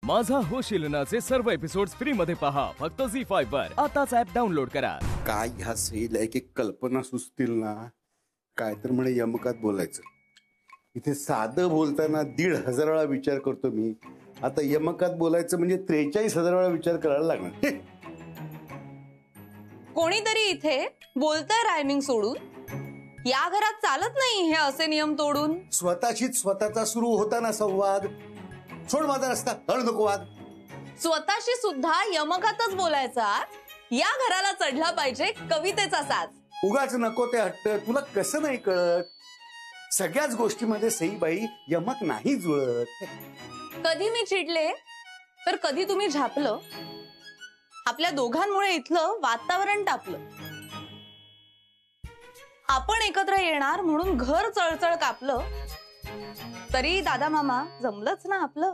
माझा होशिलनाचे सर्व episodes free मध्ये पहा फक्त झी5 वर. आताच ऍप डाउनलोड करा. काय ह्या स्त्रीला एक एक कल्पना सुचतील ना. काय तर म्हणे यमकात बोलायचं. इथे साधं बोलताना 1,500 वेळा विचार करतो मी. आता यमकात बोलायचं म्हणजे 43,000 वेळा विचार करायला लागणार. कोणीतरी इथे बोलतंय रायमिंग सोडून. या घरात चालत नाही हे असे नियम तोडून. स्वतःशीच स्वतःचा सुरू होता ना संवाद. सोड माझा रस्ता, हळ नको वाद. स्वतःशी सुद्धा यमकातच बोलायचा. या घराला चढला पाहिजे कवितेचा साज. उगाच नको ते हट्ट. तुला कसं नाही कळत. सगळ्याच गोष्टीमध्ये सईबाई यमक नाही जुळत. कधी मी चिडले तर कधी तुम्ही झापलं. आपल्या दोघांमुळे इथलं वातावरण तापलं. आपण एकत्र येणार म्हणून घर चळचळ कापलं. तरी दादा मामा जमलंच ना आपलं.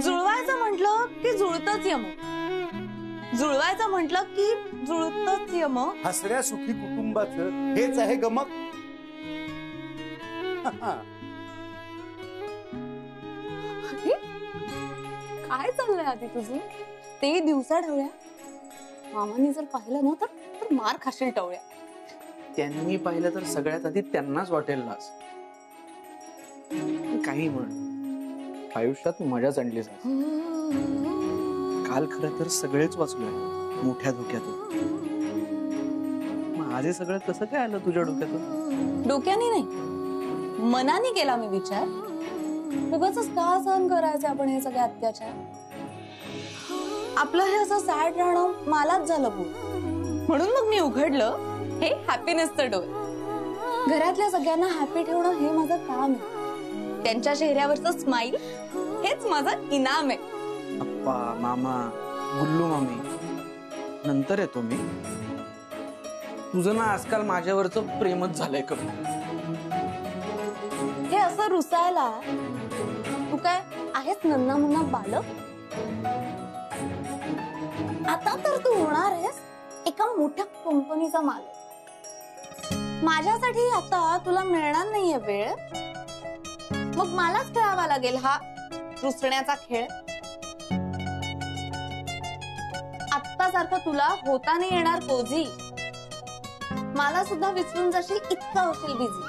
जुळवायचं म्हटलं की जुळतच यम. जुळवायचं म्हटलं की जुळतच यम. हसऱ्या सुखी कुटुंबाचं हेच आहे गमक. काय चाललंय आधी तुझं. ते दिवसा ढवळ्या मामांनी जर पाहिलं ना तर मार खाशील टवळ्या. त्यांनी पाहिलं तर सगळ्यात आधी त्यांनाच वाटेल लाज. काही म्हण, आयुष्यात मजाच आणली जात. काल खरं तर सगळेच वाचलोय मोठ्या धोक्यातून. मग आज हे सगळं कसं काय आलं तुझ्या डोक्यातून. डोक्याने नाही, मनाने केला मी विचार. उगाचच का सहन करायचे आपण हे सगळे अत्याचार. आपलं हे असं सॅड राहणं मलाच झालं भूल. म्हणून मग मी उघडलं हे हॅपीनेसचं डोर. घरातल्या सगळ्यांना हॅपी ठेवणं हे माझं काम आहे. त्यांच्या चेहऱ्यावरचं स्माइल हेच माझं इनाम आहे. अप्पा, मामा, गुल्लू मामी, नंतर येतो मी. तुझं ना आजकाल माझ्यावरचं प्रेमच झालंय कमी. हे असं रुसायला तू काय आहेस नन्ना मुन्ना बालक. आता तर तू होणार आहेस एका मोठ्या कंपनीचा मालक. माझ्यासाठी आता तुला मिळणार नाहीये वेळ. मग मलाच खेळावा लागेल हा रुसण्याचा खेळ. आत्ता सारखं तुला होता नाही येणार कोझी. मला सुद्धा विसरून जाशील इतका होशील बिझी.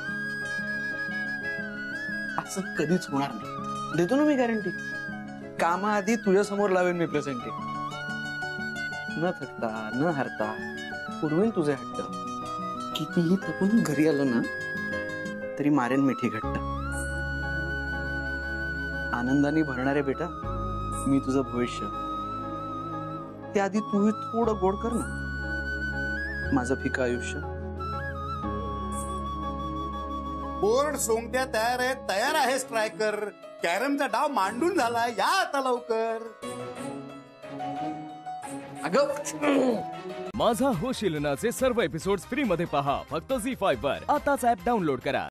असं कधीच होणार नाही, देतो ना मी गॅरंटी. कामाआधी तुझ्या समोर लावेन मी प्रेझेंटी. न थकता न हरता पुरवीन तुझे हट्ट. कितीही थकून घरी आलो ना तरी मारेन मिठी घट्ट. आनंदाने भरणारे बेटा मी तुझं भविष्य. त्याआधी तूही थोडं गोड कर ना माझं फिकं आयुष्य. बोर्ड सोंगट्या तयार आहेत. तयार आहे स्ट्रायकर. कॅरमचा डाव मांडून झाला. या आता लवकर. अगं माझा होशिलनाचे सर्व एपिसोड्स फ्री मध्ये पहा फक्त झी5 वर. आताच ऍप डाउनलोड करा.